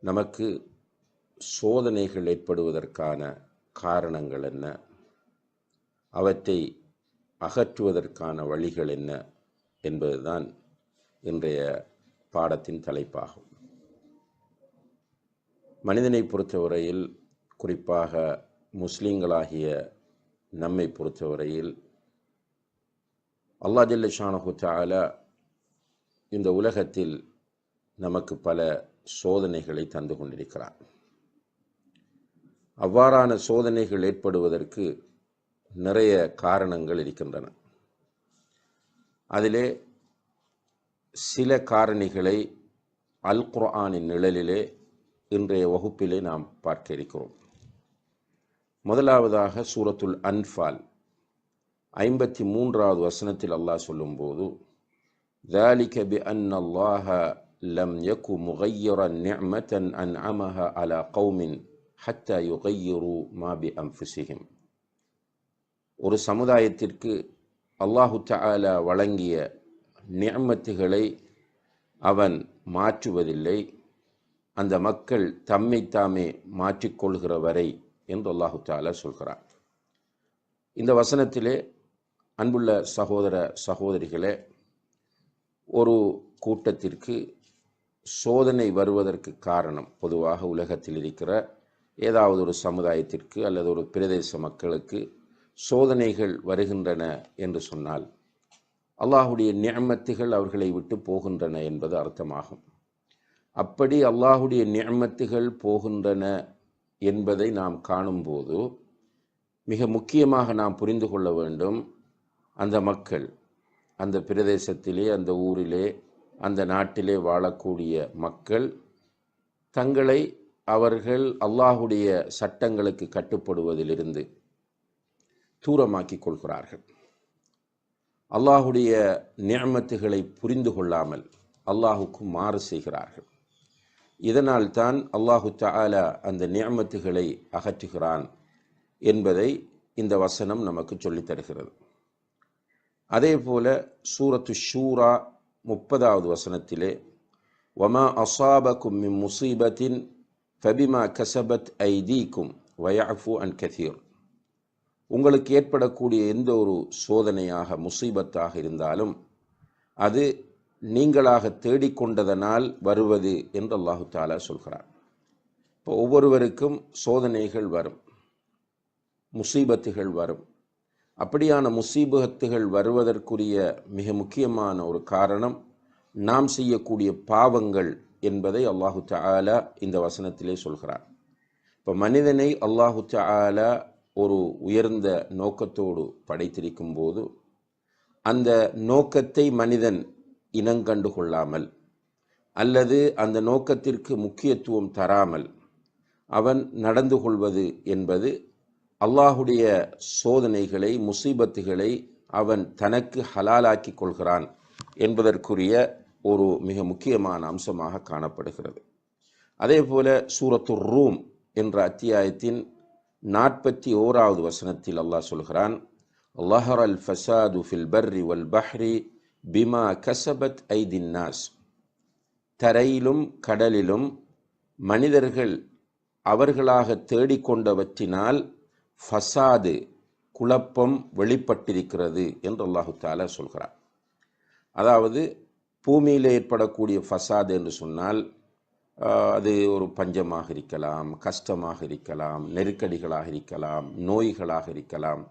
நமக்கு சோதனைகள் ஏற்படுவதற்கான காரணங்கள் என்ன, அவற்றை அகற்றுவதற்கான வழிகள் என்ன என்பதுதான் இன்றைய பாடத்தின் தலைப்பாகும். மனிதனை பொறுத்தவரையில், குறிப்பாக முஸ்லிம்களாகிய நம்மை பொறுத்தவரையில், அல்லாஹ் ஜல்ல ஷானஹு தஆலா இந்த உலகத்தில் நமக்கு பல சோதனைகளை தந்து கொண்டிருக்கிறார். அவ்வாறான சோதனைகள் ஏற்படுவதற்கு நிறைய காரணங்கள் இருக்கின்றன. அதிலே சில காரணிகளை அல் குர்ஆனின் நிழலிலே இன்றைய வகுப்பிலே நாம் பார்க்க இருக்கிறோம். முதலாவதாக சூரத்துல் அன்ஃபால் 53வது வசனத்தில் அல்லாஹ் சொல்லும்போது, ذَلِكَ بِأَنَّ اللَّهَ لَمْ يَكُ مُغَيِّرًا نِعْمَةً أَنْعَمَهَا عَلَى قَوْمٍ حَتَّى يُغَيِّرُوا مَا بِأَنفُسِهِمْ. ஒரு சமுதாயத்திற்கு அல்லாஹு தஆலா வழங்கிய நிஅமத்துகளை அவன் மாற்றுவதில்லை, அந்த மக்கள் தம்மை தாமே மாற்றிக்கொள்கிற வரை என்று அல்லாஹு தஆலா சொல்கிறார். இந்த வசனத்திலே அன்புள்ள சகோதர சகோதரிகளே, ஒரு கூட்டத்திற்கு சோதனை வருவதற்கு காரணம், பொதுவாக உலகத்தில் இருக்கிற ஏதாவது ஒரு சமுதாயத்திற்கு அல்லது ஒரு பிரதேச மக்களுக்கு சோதனைகள் வருகின்றன என்று சொன்னால் அல்லாஹுடைய நிஅமத்துகள் அவர்களை விட்டு போகின்றன என்பது அர்த்தமாகும். அப்படி அல்லாஹுடைய நிஅமத்துகள் போகின்றன என்பதை நாம் காணும்போது மிக முக்கியமாக நாம் புரிந்து கொள்ள வேண்டும், அந்த மக்கள், அந்த பிரதேசத்திலே, அந்த ஊரிலே, அந்த நாட்டிலே வாழக்கூடிய மக்கள் தங்களை அவர்கள் அல்லாஹுடைய சட்டங்களுக்கு கட்டுப்படுவதிலிருந்து தூரமாக்கிக் கொள்கிறார்கள். அல்லாஹுடைய நிஅமத்துகளை புரிந்து கொள்ளாமல் அல்லாஹுக்கு மாறு செய்கிறார்கள். இதனால் தான் அல்லாஹு தஆலா அந்த நிஅமத்துகளை அகற்றுகிறான் என்பதை இந்த வசனம் நமக்கு சொல்லித் தருகிறது. அதே போல சூரத்து ஷூரா 30வது வசனத்திலே, வமா அஸாபக்கும் மின் முஸீபத்தின் ஃபபிமா கஸபத் ஐதீக்கும் வயஃபு அன் கதீர். உங்களுக்கு ஏற்படக்கூடிய எந்த ஒரு சோதனையாக, முசீபத்தாக இருந்தாலும் அது நீங்களாக தேடிக்கொண்டதனால் வருவது என்று அல்லாஹு தஆலா சொல்கிறார். இப்போ ஒவ்வொருவருக்கும் சோதனைகள் வரும், முசீபத்துகள் வரும். அப்படியான முசீபத்துகள் வருவதற்குரிய மிக முக்கியமான ஒரு காரணம் நாம் செய்யக்கூடிய பாவங்கள் என்பதை அல்லாஹு தஆலா இந்த வசனத்திலே சொல்கிறார். இப்போ மனிதனை அல்லாஹு தஆலா ஒரு உயர்ந்த நோக்கத்தோடு படைத்திருக்கும் போது அந்த நோக்கத்தை மனிதன் இனங்கண்டு கொள்ளாமல் அல்லது அந்த நோக்கத்திற்கு முக்கியத்துவம் தராமல் அவன் நடந்து கொள்வது என்பது அல்லாஹுடைய சோதனைகளை, முசீபத்துகளை அவன் தனக்கு ஹலாலாக்கி கொள்கிறான் என்பதற்குரிய ஒரு மிக முக்கியமான அம்சமாக காணப்படுகிறது. அதே போல சூரத்து ரூம் என்ற அத்தியாயத்தின் 41வது வசனத்தில் அல்லாஹ் சொல்கிறான், லஹரல் ஃபஸாது ஃபில் பர்ரி வல் பஹ்ரி பிமா கஸபத் ஐதின் நாஸ். தரையிலும் கடலிலும் மனிதர்கள் அவர்களாக தேடிக்கொண்டவற்றினால் ஃபசாது, குழப்பம் வெளிப்பட்டிருக்கிறது என்று அல்லாஹு தஆலா சொல்கிறார். அதாவது பூமியில் ஏற்படக்கூடிய ஃபசாது என்று சொன்னால் அது ஒரு பஞ்சமாக இருக்கலாம், கஷ்டமாக இருக்கலாம், நெருக்கடிகளாக இருக்கலாம், நோய்களாக இருக்கலாம்,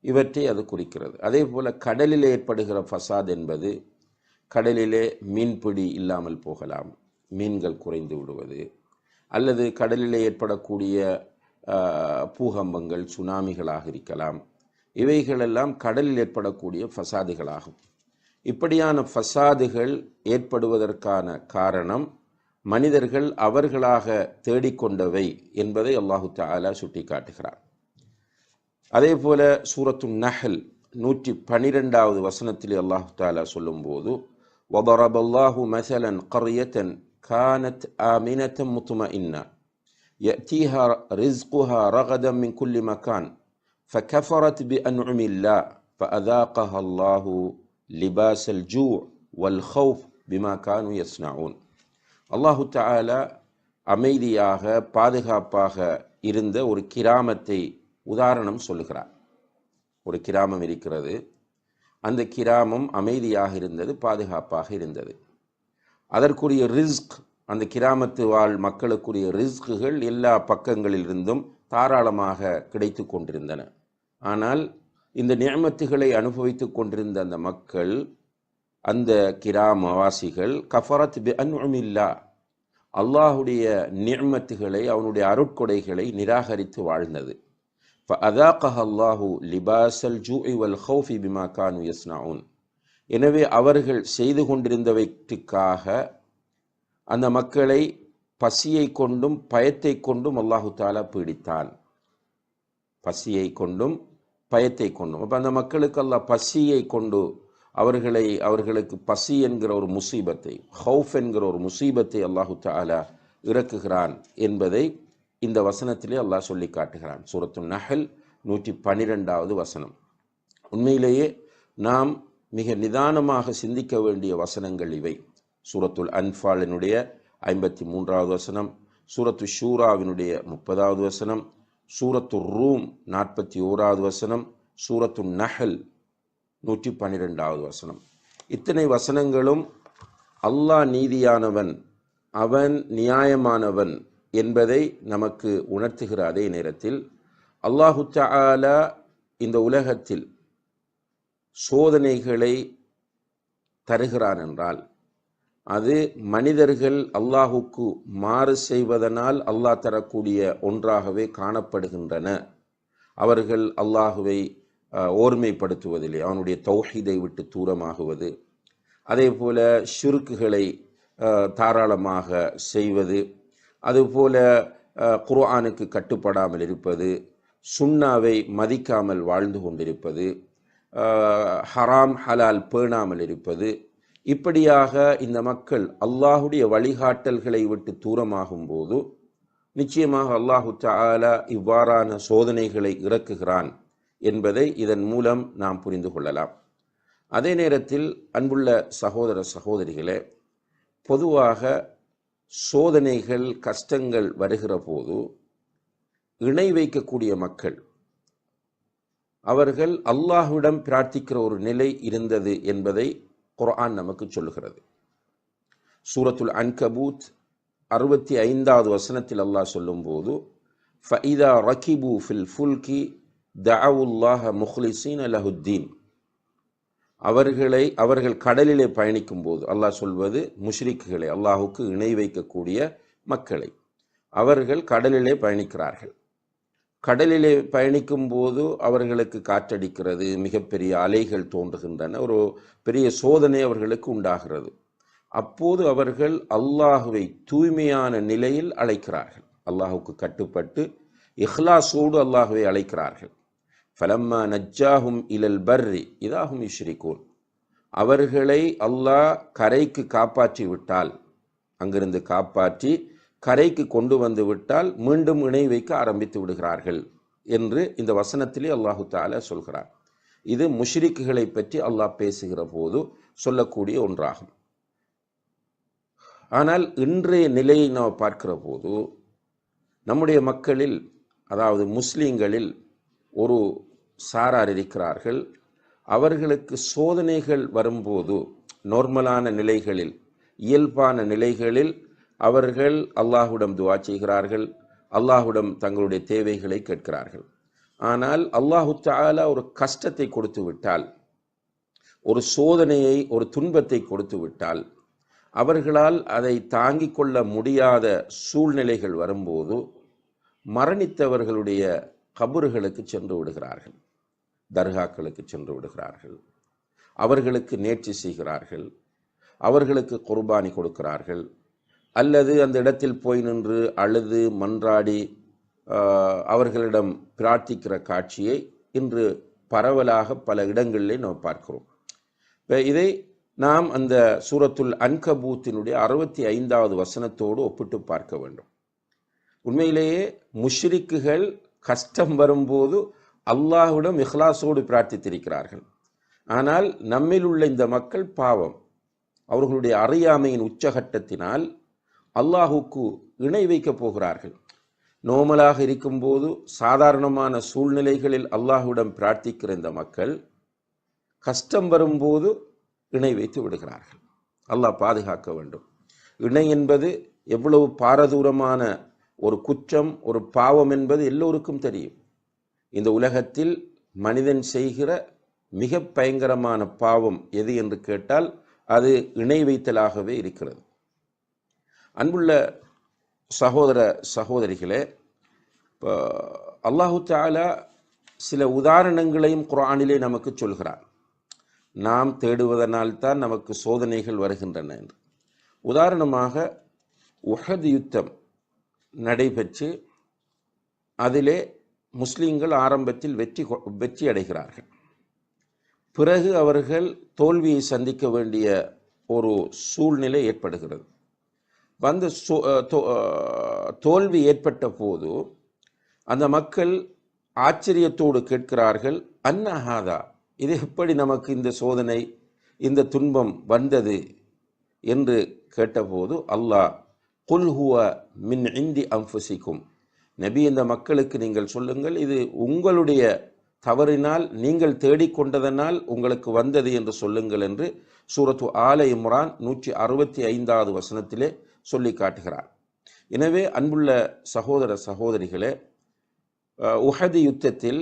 இவற்றை அது குறிக்கிறது. அதே போல் கடலில் ஏற்படுகிற ஃபசாத் என்பது கடலிலே மீன்பிடி இல்லாமல் போகலாம், மீன்கள் குறைந்து விடுவது, அல்லது கடலிலே ஏற்படக்கூடிய பூகம்பங்கள், சுனாமிகளாக இருக்கலாம். இவைகளெல்லாம் கடலில் ஏற்படக்கூடிய ஃபசாதுகளாகும். இப்படியான ஃபசாதுகள் ஏற்படுவதற்கான காரணம் மனிதர்கள் அவர்களாக தேடிக்கொண்டவை என்பதை அல்லாஹு தஆலா சுட்டி காட்டுகிறார். அதே போல சூரத்து நஹல் 112வது வசனத்திலே அல்லாஹு தஆலா சொல்லும்போது, வதரபல்லாஹு மஸலன் கர்யத்தன் கானத் ஆமினத்தன் முத்மஇன்னா يأتيها رزقها رغدا من كل مكان فكفرت بأنعم الله فأذاقها الله لباس الجوع والخوف بما كانوا يصنعون. அல்லாஹு தஆலா அமைதியாக பாதுகாப்பாக இருந்த ஒரு கிராமத்தை உதாரணம் சொல்லுகிறார். ஒரு கிராமம் இருக்கிறது, அந்த கிராமம் அமைதியாக இருந்தது, பாதுகாப்பாக இருந்தது. அதற்குரிய ரிஸ்க், அந்த கிராமத்து வாழ் மக்களுக்குரிய ரிஸ்குகள் எல்லா பக்கங்களிலிருந்தும் தாராளமாக கிடைத்து கொண்டிருந்தன. ஆனால் இந்த நிஅமத்துகளை அனுபவித்து கொண்டிருந்த அந்த மக்கள், அந்த கிராமவாசிகள் கஃபரத் பி அன்உமில்லா, அல்லாஹுடைய நிஅமத்துகளை, அவனுடைய அருட்கொடைகளை நிராகரித்து வாழ்ந்தது. ஃபஅதாகஹ அல்லாஹு லிபாஸல் ஜூஇ வல் ஹௌஃபி பிமா கானு யஸ்னஊன். எனவே அவர்கள் செய்து கொண்டிருந்தவைக்காக அந்த மக்களை பசியை கொண்டும் பயத்தை கொண்டும் அல்லாஹு தஆலா பீடித்தான். பசியை கொண்டும் பயத்தை கொண்டும். அப்போ அந்த மக்களுக்கு அல்லாஹ் பசியை கொண்டு அவர்களுக்கு பசி என்கிற ஒரு முசீபத்தை, ஹவுஃப் என்கிற ஒரு முசீபத்தை அல்லாஹு தஆலா இறக்குகிறான் என்பதை இந்த வசனத்திலே அல்லாஹ் சொல்லி காட்டுகிறான். சூரத்துன் நஹல் 112வது வசனம். உண்மையிலேயே நாம் மிக நிதானமாக சிந்திக்க வேண்டிய வசனங்கள் இவை. சூரத்துல் அன்ஃபாலினுடைய 53வது வசனம், சூரத்து ஷூராவினுடைய 30வது வசனம், சூரத்து ரூம் 41வது வசனம், சூரத்து நஹல் 112வது வசனம். இத்தனை வசனங்களும் அல்லாஹ் நீதியானவன், அவன் நியாயமானவன் என்பதை நமக்கு உணர்த்துகிற அதே நேரத்தில் அல்லாஹு தஆலா இந்த உலகத்தில் சோதனைகளை தருகிறான் என்றால் அது மனிதர்கள் அல்லாஹுக்கு மாறு செய்வதனால் அல்லாஹ் தரக்கூடிய ஒன்றாகவே காணப்படுகின்றன. அவர்கள் அல்லாஹுவை ஓர்மைப்படுத்துவதில்லை, அவனுடைய தௌஹீதை விட்டு தூரமாகுவது, அதே போல ஷிர்க்குகளை தாராளமாக செய்வது, அதுபோல குர்ஆனுக்கு கட்டுப்படாமல் இருப்பது, சுன்னாவை மதிக்காமல் வாழ்ந்து கொண்டிருப்பது, ஹராம் ஹலால் பேணாமல் இருப்பது, இப்படியாக இந்த மக்கள் அல்லாஹுடைய வழிகாட்டல்களை விட்டு தூரமாகும் போது நிச்சயமாக அல்லாஹு தஆலா இவ்வாறான சோதனைகளை இறக்குகிறான் என்பதை இதன் மூலம் நாம் புரிந்து கொள்ளலாம். அதே நேரத்தில் அன்புள்ள சகோதர சகோதரிகளே, பொதுவாக சோதனைகள் கஷ்டங்கள் வருகிற போது இணை வைக்கக்கூடிய மக்கள் அவர்கள் அல்லாஹ்விடம் பிரார்த்திக்கிற ஒரு நிலை இருந்தது என்பதை குர்ஆன் நமக்கு சொல்லுகிறது. சூரத்துல் அன்கபூத் 65வது வசனத்தில் அல்லாஹ் சொல்லும்போது, ஃபஇதா ரகிபு ஃபில் ஃபுல்கி தஅவுல்லாஹ முக்லிஸீன லஹுத்தீன், அவர்கள் கடலிலே பயணிக்கும் போது, அல்லாஹ் சொல்வது முஷ்ரிக்குகளை, அல்லாஹுக்கு இணை வைக்கக்கூடிய மக்களை, அவர்கள் கடலிலே பயணிக்கிறார்கள். கடலிலே பயணிக்கும் போது அவர்களுக்கு காற்றடிக்கிறது, மிகப்பெரிய அலைகள் தோன்றுகின்றன, ஒரு பெரிய சோதனை அவர்களுக்கு உண்டாகிறது. அப்போது அவர்கள் அல்லாஹுவை தூய்மையான நிலையில் அழைக்கிறார்கள், அல்லாஹுக்கு கட்டுப்பட்டு இஹ்லாஸோடு அல்லாஹுவை அழைக்கிறார்கள். ஃபலம்மா நஜ்ஜாஹும் இலல் பர்ரி இதாஹும் யுஷ்ரிகூன், அவர்களை அல்லாஹ் கரைக்கு காப்பாற்றி விட்டால், அங்கிருந்து காப்பாற்றி கரைக்கு கொண்டு வந்து விட்டால் மீண்டும் இணை வைக்க ஆரம்பித்து விடுகிறார்கள் என்று இந்த வசனத்திலே அல்லாஹு தஆலா சொல்கிறார். இது முஷ்ரிக்குகளை பற்றி அல்லாஹ் பேசுகிற போது சொல்லக்கூடிய ஒன்றாகும். ஆனால் இன்றைய நிலையை நாம் பார்க்கிற போது நம்முடைய மக்களில், அதாவது முஸ்லீம்களில் ஒரு சாரார் இருக்கிறார்கள். அவர்களுக்கு சோதனைகள் வரும்போது நார்மலான நிலைகளில், இயல்பான நிலைகளில் அவர்கள் அல்லாஹ்விடம் துஆ செய்கிறார்கள், அல்லாஹ்விடம் தங்களுடைய தேவைகளை கேட்கிறார்கள். ஆனால் அல்லாஹு தஆலா ஒரு கஷ்டத்தை கொடுத்து விட்டால், ஒரு சோதனையை, ஒரு துன்பத்தை கொடுத்து விட்டால், அவர்களால் அதை தாங்கிக் கொள்ள முடியாத சூழ்நிலைகள் வரும்போது மரணித்தவர்களுடைய கபறுகளுக்கு சென்று விடுகிறார்கள், தர்காக்களுக்கு சென்று விடுகிறார்கள், அவர்களுக்கு நேர்ச்சி செய்கிறார்கள், அவர்களுக்கு குர்பானி கொடுக்கிறார்கள், அல்லது அந்த இடத்தில் போய் நின்று அழுது மன்றாடி அவர்களிடம் பிரார்த்திக்கிற காட்சியை இன்று பரவலாக பல இடங்களிலே நாம் பார்க்கிறோம். இதை நாம் அந்த சூரத்துல் அன்கபூத்தினுடைய 65வது வசனத்தோடு ஒப்பிட்டு பார்க்க வேண்டும். உண்மையிலேயே முஷ்ரிக்குகள் கஷ்டம் வரும்போது அல்லாஹ்விடம் இஹ்லாஸோடு பிரார்த்தித்திருக்கிறார்கள். ஆனால் நம்மில் உள்ள இந்த மக்கள் பாவம், அவர்களுடைய அறியாமையின் உச்சகட்டத்தினால் அல்லாஹுக்கு இணை வைக்கப் போகிறார்கள். நோமலாக இருக்கும்போது சாதாரணமான சூழ்நிலைகளில் அல்லாஹுவிடம் பிரார்த்திக்கிற இந்த மக்கள் கஷ்டம் வரும்போது இணை வைத்து விடுகிறார்கள். அல்லாஹ் பாதுகாக்க வேண்டும். இணை என்பது எவ்வளவு பாரதூரமான ஒரு குற்றம், ஒரு பாவம் என்பது எல்லோருக்கும் தெரியும். இந்த உலகத்தில் மனிதன் செய்கிற மிக பயங்கரமான பாவம் எது என்று கேட்டால் அது இணை வைத்தலாகவே இருக்கிறது. அன்புள்ள சகோதர சகோதரிகளே, அல்லாஹு தஆலா சில உதாரணங்களையும் குர்ஆனிலே நமக்கு சொல்கிறார். நாம் தேடுவதனால்தான் நமக்கு சோதனைகள் வருகின்றன என்று. உதாரணமாக உஹத் யுத்தம் நடைபெற்று அதிலே முஸ்லிம்கள் ஆரம்பத்தில் வெற்றி அடைகிறார்கள். பிறகு அவர்கள் தோல்வியை சந்திக்க வேண்டிய ஒரு சூழ்நிலை ஏற்படுகிறது. வந்து தோல்வி ஏற்பட்ட போது அந்த மக்கள் ஆச்சரியத்தோடு கேட்கிறார்கள், அன்னஹாதா, இது எப்படி நமக்கு இந்த சோதனை, இந்த துன்பம் வந்தது என்று கேட்டபோது அல்லாஹ், குல் ஹுவ மின் இந்தி அன்ஃபுசிக்கும், நபி, இந்த மக்களுக்கு நீங்கள் சொல்லுங்கள், இது உங்களுடைய தவறினால், நீங்கள் தேடிக்கொண்டதனால் உங்களுக்கு வந்தது என்று சொல்லுங்கள் என்று சூரத்து ஆல இம்ரான் 165வது வசனத்திலே சொல்லி காட்டுகிறார். எனவே அன்புள்ள சகோதர சகோதரிகளே, உஹது யுத்தத்தில்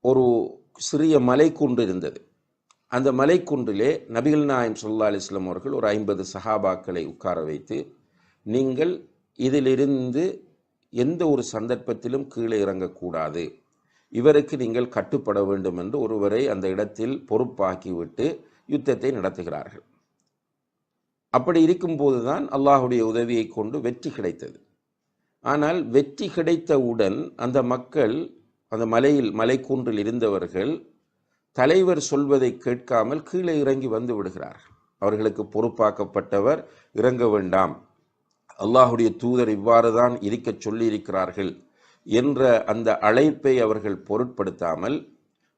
ஒரு சிறிய மலைக்குன்று இருந்தது. அந்த மலைக்குன்றிலே நபிகள் நாயகம் ஸல்லல்லாஹு அலைஹி வஸல்லம் அவர்கள் ஒரு 50 சஹாபாக்களை உட்கார வைத்து, நீங்கள் இதிலிருந்து எந்த ஒரு சந்தர்ப்பத்திலும் கீழே இறங்கக்கூடாது, இவருக்கு நீங்கள் கட்டுப்பட வேண்டும் என்று ஒருவரை அந்த இடத்தில் பொறுப்பாக்கிவிட்டு யுத்தத்தை நடத்துகிறார்கள். அப்படி இருக்கும்போதுதான் அல்லாஹுடைய உதவியை கொண்டு வெற்றி கிடைத்தது. ஆனால் வெற்றி கிடைத்தவுடன் அந்த மக்கள், அந்த மலைக்குன்றில் இருந்தவர்கள் தலைவர் சொல்வதை கேட்காமல் கீழே இறங்கி வந்து விடுகிறார்கள். அவர்களுக்கு பொறுப்பாக்கப்பட்டவர் இறங்க வேண்டாம், அல்லாஹுடைய தூதர் இவ்வாறு தான் இருக்க சொல்லியிருக்கிறார்கள் என்ற அந்த அழைப்பை அவர்கள் பொருட்படுத்தாமல்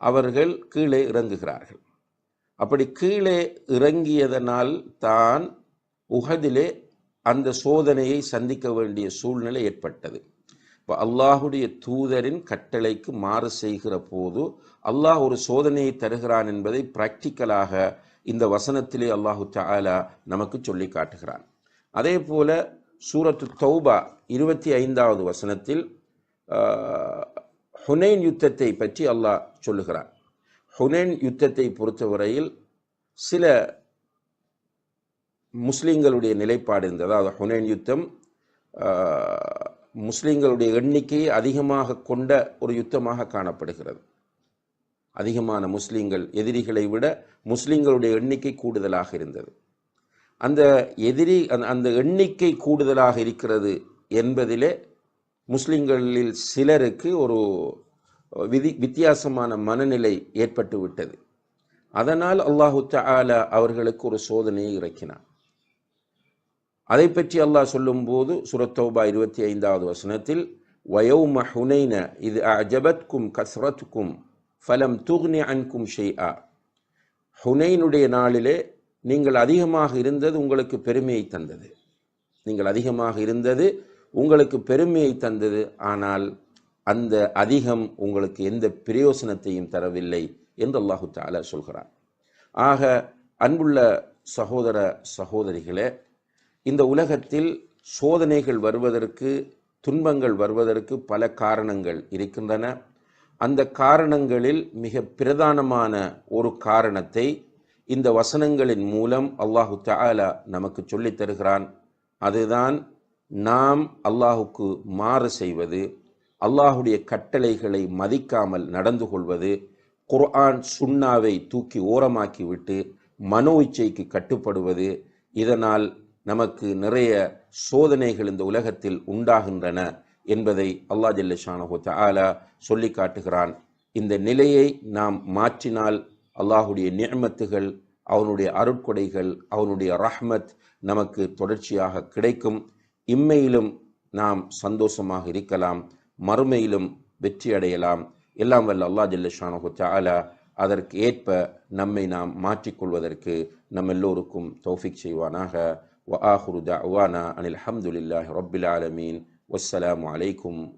அவர்கள் கீழே இறங்குகிறார்கள். அப்படி கீழே இறங்கியதனால் தான் உஹதிலே அந்த சோதனையை சந்திக்க வேண்டிய சூழ்நிலை ஏற்பட்டது. இப்போ அல்லாஹுடைய தூதரின் கட்டளைக்கு மாறு செய்கிற போது அல்லாஹ் ஒரு சோதனையை தருகிறான் என்பதை பிராக்டிக்கலாக இந்த வசனத்திலே அல்லாஹு தஆலா நமக்கு சொல்லி காட்டுகிறான். அதே போல சூரத்து தௌபா 25வது வசனத்தில் ஹுனைன் யுத்தத்தை பற்றி அல்லாஹ் சொல்லுகிறான். ஹுனைன் யுத்தத்தை பொறுத்தவரையில் சில முஸ்லிம்களுடைய நிலைப்பாடு இருந்தது. அதாவது ஹுனைன் யுத்தம் முஸ்லிம்களுடைய எண்ணிக்கையை அதிகமாக கொண்ட ஒரு யுத்தமாக காணப்படுகிறது. அதிகமான முஸ்லிம்கள், எதிரிகளை விட முஸ்லிம்களுடைய எண்ணிக்கை கூடுதலாக இருந்தது. அந்த அந்த எண்ணிக்கை கூடுதலாக இருக்கிறது என்பதிலே முஸ்லிம்களில் சிலருக்கு ஒரு வித்தியாசமான மனநிலை ஏற்பட்டு விட்டது. அதனால் அல்லாஹு தஆலா அவர்களுக்கு ஒரு சோதனையை இறக்கினார். அதை பற்றி அல்லாஹ் சொல்லும்போது சூரத் தௌபா 25வது வசனத்தில், வயௌம ஹுனைன இது அஜபத்கும் கஸ்ரத்துக்கும் ஃபலம் துக்னி அன்கும் ஷைஆ, ஹுனைனுடைய நாளிலே நீங்கள் அதிகமாக இருந்தது உங்களுக்கு பெருமையை தந்தது, நீங்கள் அதிகமாக இருந்தது உங்களுக்கு பெருமையை தந்தது, ஆனால் அந்த அதிகம் உங்களுக்கு எந்த பிரயோசனத்தையும் தரவில்லை என்று அல்லாஹு தஆலா சொல்கிறார். ஆக அன்புள்ள சகோதர சகோதரிகளே, இந்த உலகத்தில் சோதனைகள் வருவதற்கு, துன்பங்கள் வருவதற்கு பல காரணங்கள் இருக்கின்றன. அந்த காரணங்களில் மிக பிரதானமான ஒரு காரணத்தை இந்த வசனங்களின் மூலம் அல்லாஹு தஆலா நமக்கு சொல்லித் தருகிறான். அதுதான் நாம் அல்லாஹுக்கு மாறு செய்வது, அல்லாஹுடைய கட்டளைகளை மதிக்காமல் நடந்து கொள்வது, குர்ஆன் சுன்னாவை தூக்கி ஓரமாக்கிவிட்டு மனோ இச்சைக்கு கட்டுப்படுவது. இதனால் நமக்கு நிறைய சோதனைகள் இந்த உலகத்தில் உண்டாகின்றன என்பதை அல்லாஹ் ஜல்ல ஷானஹு தஆலா சொல்லி காட்டுகிறான். இந்த நிலையை நாம் மாற்றினால் அல்லாஹுடைய நிஅமத்துகள், அவனுடைய அருட்கொடைகள், அவனுடைய ரஹ்மத் நமக்கு தொடர்ச்சியாக கிடைக்கும். இம்மையிலும் நாம் சந்தோஷமாக இருக்கலாம், மறுமையிலும் வெற்றி அடையலாம். எல்லாம் வல்ல அல்லாஹ் ஜல்ல ஷானஹு தஆலா அதற்கு ஏற்ப நம்மை நாம் மாற்றிக்கொள்வதற்கு நம் எல்லோருக்கும் தௌஃபீக் செய்வானாக. وآخر دعوانا أن الحمد لله رب العالمين والسلام عليكم